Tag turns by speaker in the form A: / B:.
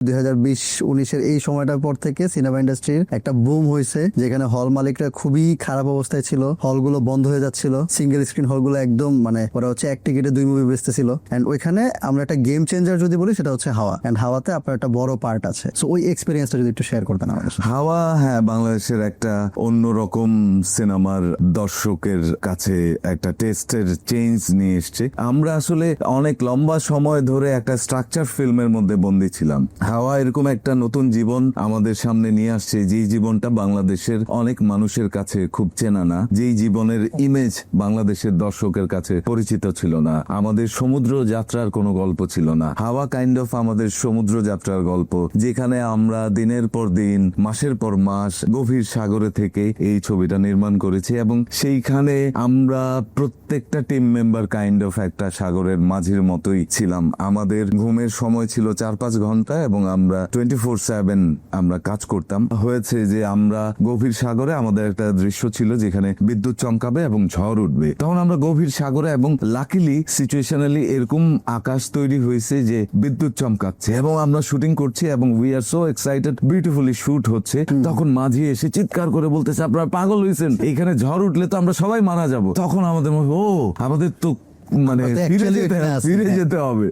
A: 2020-19 এই সময়টার পর থেকে সিনেমা ইন্ডাস্ট্রির একটা বুম হয়েছে, যেখানে হল মালিকরা খুবই খারাপ অবস্থায় ছিল, হলগুলো বন্ধ হয়ে যাচ্ছিল, সিঙ্গেল স্ক্রিন হলগুলো একদম মানে ওরা হচ্ছে এক টিকিটে 2 মুভি বেচতেছিল। এন্ড ওইখানে আমরা একটা গেম চেঞ্জার যদি বলি সেটা হচ্ছে হাওয়া, এন্ড হাওয়াতে আপনার একটা বড় পার্ট আছে। সো ওই এক্সপিরিয়েন্সটা যদি একটু শেয়ার করতেন আমাদের সাথে।
B: হাওয়া, হ্যাঁ, বাংলাদেশের একটা অন্যরকম সিনেমার দর্শকের কাছে একটা টেস্টের চেঞ্জ নিয়ে এসছে। আমরা আসলে অনেক লম্বা সময় ধরে একটা স্ট্রাকচার ফিল্মের মধ্যে বন্দী ছিলাম। হাওয়া এরকম একটা নতুন জীবন আমাদের সামনে নিয়ে আসছে, যেই জীবনটা বাংলাদেশের অনেক মানুষের কাছে খুব চেনা না, যেই জীবনের ইমেজ বাংলাদেশের দর্শকের কাছে পরিচিত ছিল না। আমাদের সমুদ্র যাত্রার কোনো গল্প ছিল না। হাওয়া কাইন্ড অফ আমাদের সমুদ্র যাত্রার গল্প, যেখানে আমরা দিনের পর দিন, মাসের পর মাস গভীর সাগরে থেকে এই ছবিটা নির্মাণ করেছি, এবং সেইখানে আমরা প্রত্যেকটা টিম মেম্বার কাইন্ড অফ একটা সাগরের মাঝির মতোই ছিলাম। আমাদের ঘুমের সময় ছিল 4-5 ঘন্টা এবং আমরা 24/7 আমরা কাজ করতাম। হয়েছে যে আমরা গভীর সাগরে, আমাদের একটা দৃশ্য ছিল যেখানে বিদ্যুৎ চমকাবে এবং ঝড় উঠবে, তখন আমরা গভীর সাগরে, এবং লাকিলি সিচুয়েশনালি এরকম আকাশ তৈরি হয়েছে যে বিদ্যুৎ চমকাচ্ছে এবং আমরা শুটিং করছি এবং we are so excited, beautifully shoot হচ্ছে। তখন মাঝি এসে চিৎকার করে বলতেছে, আপনারা পাগল হয়েছেন, এখানে ঝড় উঠলে তো আমরা সবাই মারা যাব। তখন আমাদের মনে আমাদের তো মানে
A: আমরা তো
B: ফিরে
A: actually
B: যেতে
A: এখানে আছি।
B: ফিরে যেতে হবে।